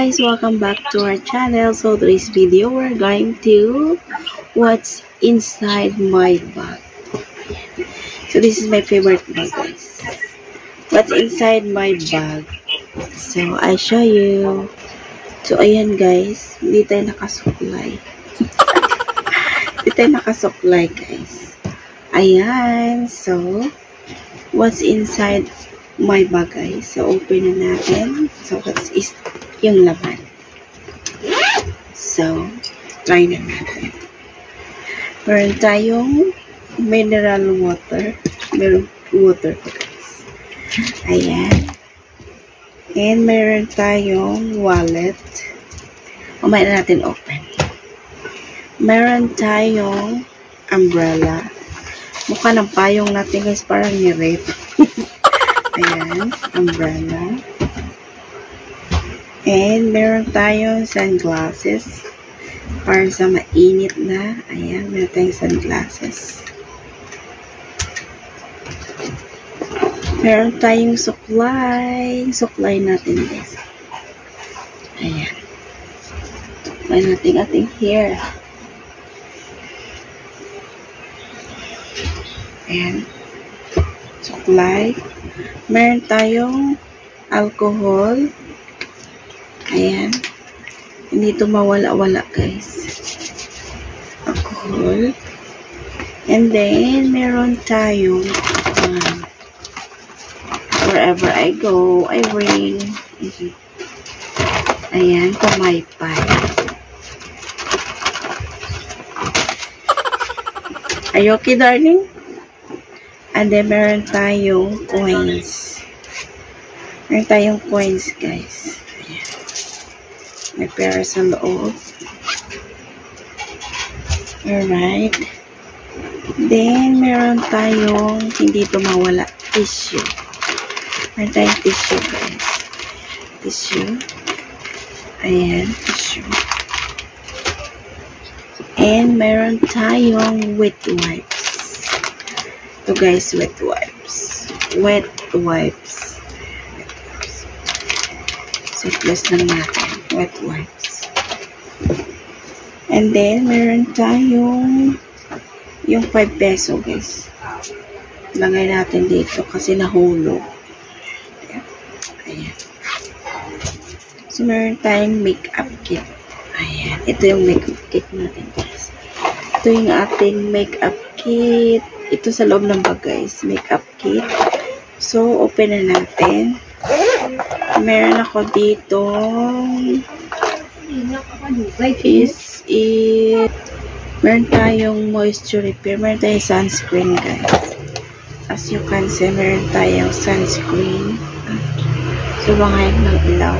guys, welcome back to our channel. So today's video, we're going to what's inside my bag. So this is my favorite bag, guys. What's inside my bag? So I show you. So ayan guys, hindi tayo nakasuklay. Hindi tayo nakasuklay guys. Ayan, so what's inside my bag guys? So open na natin. So what's is yung laman. So try na natin. Meron tayong mineral water. Meron water pa guys. Ayan. And meron tayong wallet. Umay na natin open. Meron tayong umbrella. Mukha ng payong natin guys, parang ni-rape. Ayan, umbrella. And meron tayong sunglasses. Para sa mainit na. Ayan, meron tayong sunglasses. Meron tayong suklay. Suklay natin guys. Ayan. Suklay natin ating hair. Ayan. Suklay. Meron tayong alcohol. Ayan. Hindi ito mawala-wala guys. Alcohol. And then, meron tayong wherever I go, I bring ayan, pamaypay. Are you okay, darling? And then, meron tayong coins. Meron tayong coins, guys. Ayan. May pera sa loob. Alright. Then, meron tayong hindi ito mawala, tissue. Meron tayong tissue, guys. Tissue. Ayan, tissue. And meron tayong wet wipes. Ito, guys, wet wipes. Wet wipes. So, plus lang natin. Wet wipes. And then, meron tayong yung 5 peso, guys. Lagay natin dito kasi nahulog. Ayan. So, meron tayong makeup kit. Ayan. Ito yung makeup kit natin, guys. Ito yung ating makeup kit. Ito sa loob ng bag, guys. Makeup kit. So, open na natin. Meron ako dito meron tayong moisture repair. Meron tayong sunscreen, guys. As you can see, meron tayong sunscreen. So, bangayag ng ilaw.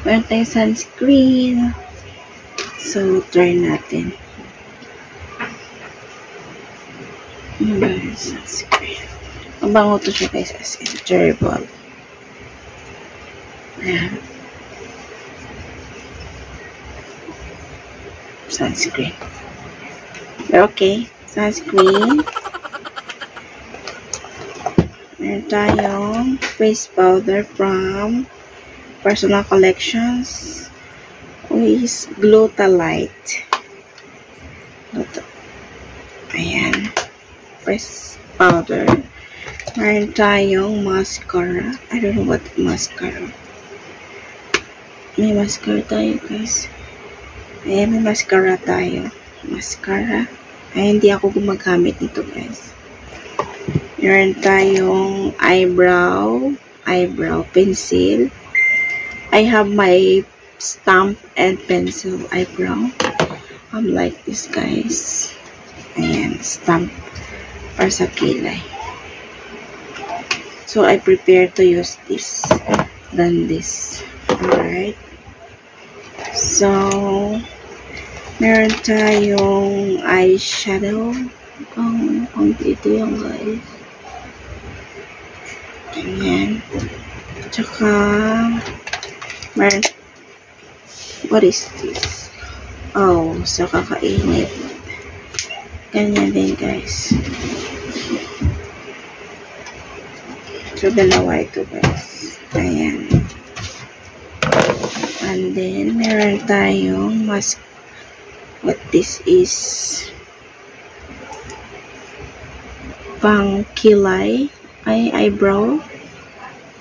Meron tayong sunscreen. So, try natin. Meron sunscreen. Ang bango to siya guys, as in terrible. Ayan. Sunscreen. Pero okay. Sunscreen. Meron tayong face powder from Personal Collections with Glutalite. Ayan. Face powder. Meron tayong mascara. I don't know what mascara. May mascara tayo guys. Ayan, may mascara tayo. Mascara. Ay, hindi ako gumagamit nito guys. Meron tayong eyebrow pencil. I have my stamp and pencil eyebrow. Like this guys. Ayan, stamp para sa kilay. So, I prepare to use this than this. Alright. So, meron tayong eyeshadow. Ang dito yung guys. Ayan. Tsaka, meron, what is this? Oh, so kakainit. Ganyan din guys. So, dalawa ito guys. Ayan. And then, meron tayong mask. What this is? Pang kilay. Ay, eyebrow.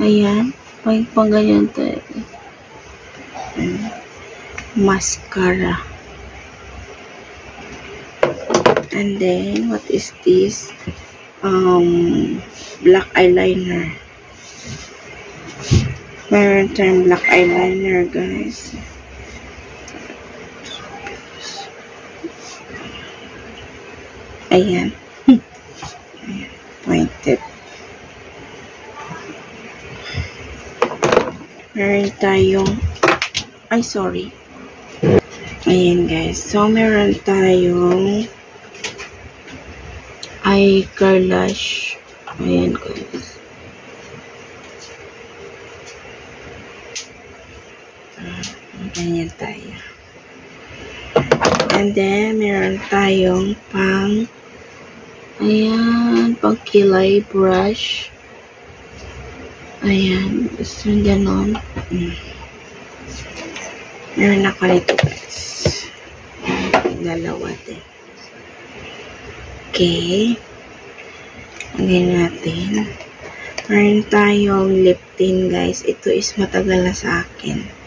Ayan. Pang ganyan tayo. Mascara. And then, what is this? Black eyeliner. Meron tayong black eyeliner, guys. Ayan. Ayan. Pointed. Meron tayong sorry. Ayan, guys. So, meron tayong eye eyelash. Ayan, guys. Ganyan tayo. And then, meron tayong ayan, pang kilay brush. Ayan, gusto nyo ganon. Meron ako nito, guys. Dalawa din. Okay. Lagyan natin. Meron tayong lip tint, guys. Ito is matagal na sa akin.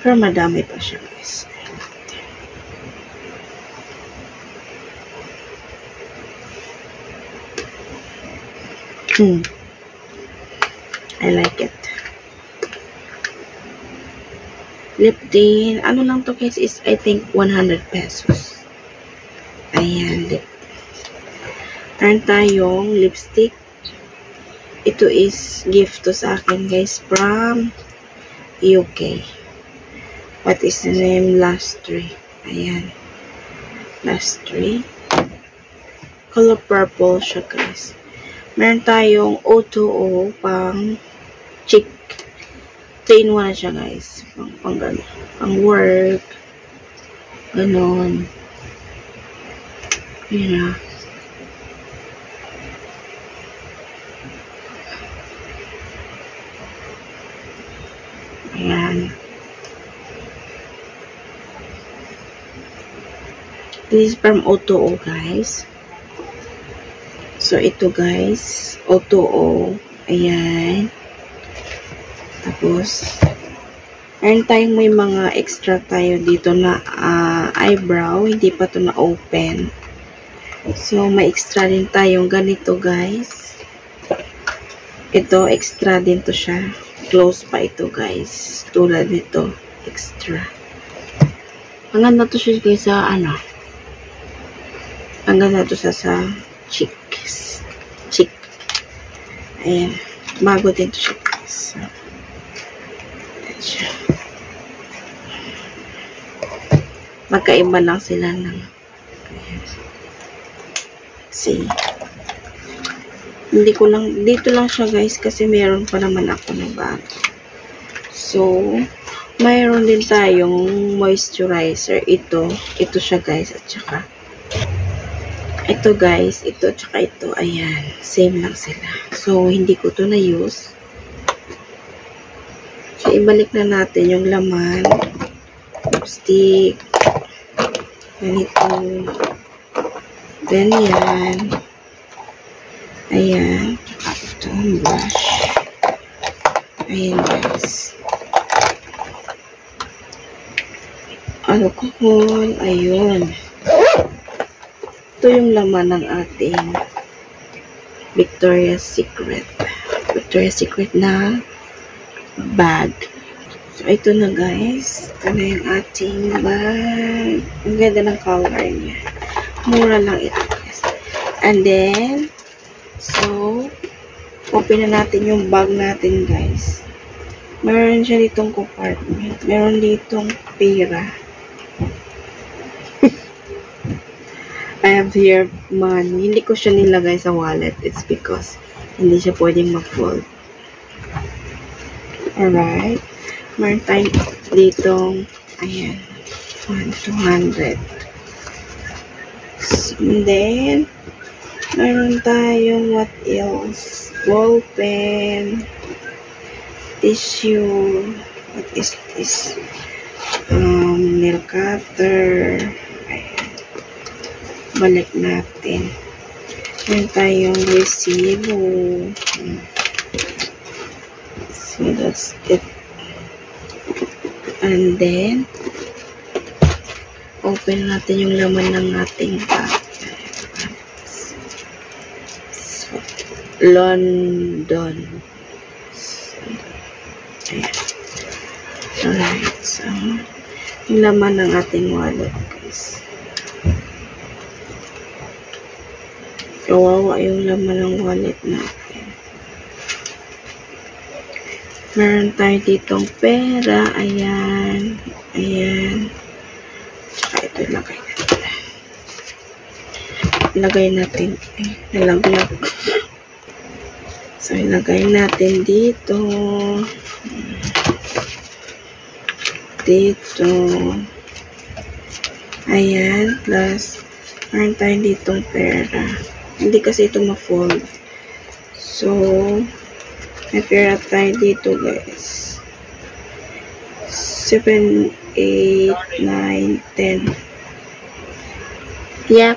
Pero madami pa siya, guys. I like it. Lip tint. Ano lang to, guys, is I think 100 pesos. Ayan, lip. Meron tayong lipstick. Ito is gift to sa akin, guys, from UK. What is the name? Lustre. Ayan. Lustre. Color purple siya, guys. Meron tayong O2O pang cheek. 3-in-1 na siya, guys. Pang work. Ganon. Yun na. Ayan. This is from O2O, guys. So, ito, guys. O2O. Ayan. Tapos, meron tayong may mga extra tayo dito na eyebrow. Hindi pa to na-open. So, may extra din tayong ganito, guys. Ito, extra din to siya. Close pa ito, guys. Tulad nito. Extra. Ang ganda to siya, guys, sa ang ganda to sa cheeks. Cheek. Ayan. Bago din to siya, guys. Ayan siya. Magkaiba lang sila ng ayan. See. Hindi ko lang, dito lang siya, guys, kasi meron pa naman ako ng bago. So, mayroon din tayong moisturizer. Ito siya, guys, at saka ito, guys, ito, tsaka ito, ayan, same lang sila. So, hindi ko to na-use. So, ibalik na natin yung laman. Lipstick. Ganito. Ganyan. Ayan. Tsaka ito, brush. Ayan, guys. Alcohol. Ayun. Ito yung laman ng ating Victoria's Secret. Victoria's Secret na bag. So, ito na, guys. Ito na yung ating bag. Ang ganda ng color niya. Mura lang ito, guys. And then, so, open na natin yung bag natin, guys. Meron siya ditong compartment. Meron ditong pera. I have here money. Hindi ko siya nilagay sa wallet. It's because hindi siya pwedeng mag-fold. Alright. Meron tayong ditong, ayan, 200. And then, meron tayong what else? Ball pen, tissue, What is this? Nail cutter. Ayan. Balik natin. Meron tayong resibo. So, that's it. And then, open natin yung laman ng ating bag. So, London. Ayan. Alright. So, yung laman ng ating wallet, guys. Kawawa yung laman ng wallet natin. Meron tayo ditong pera. Ayan. Ayan. Tsaka ito ilagay natin. Ilagay natin. Ay, nalaglag. So, ilagay natin dito. Dito. Ayan. Plus, meron tayo ditong pera. Hindi kasi ito ma-fold. So, may pera tayo dito, guys. 7, 8, 9, 10. Yep.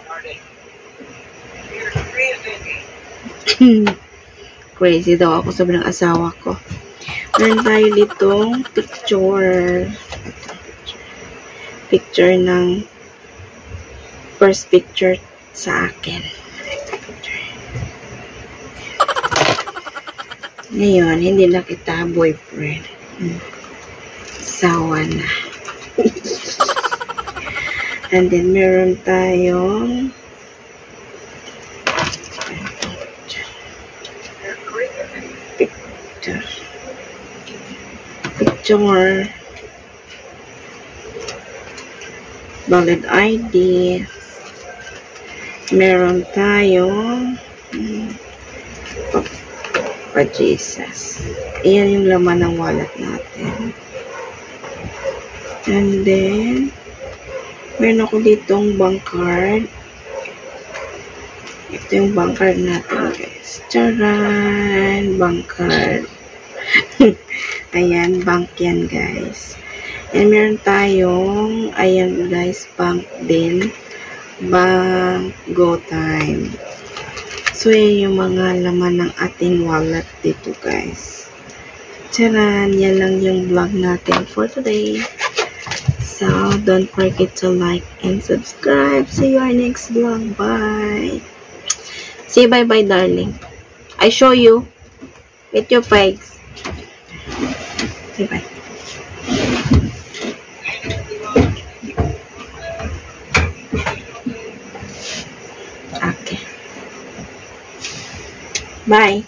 Crazy daw ako sabi ng asawa ko. Meron tayo ditong picture. Picture ng first picture sa akin. Ngayon, hindi na kita boyfriend. Sawa na. And then, meron tayong picture. Valid ID. Meron tayong Jesus. Ayan yung laman ng wallet natin. And then, meron ako ditong bank card. Ito yung bank card natin, guys. Charan! Bank card. Ayan, bank yan, guys. And meron tayong, ayan, guys, bank din. Bank Go Time. So, yan yung mga laman ng ating wallet dito, guys. Charan! Yan lang yung vlog natin for today. So, don't forget to like and subscribe. See you our next vlog. Bye! Say bye-bye, darling. I show you with your face. Say bye. Okay. Bye.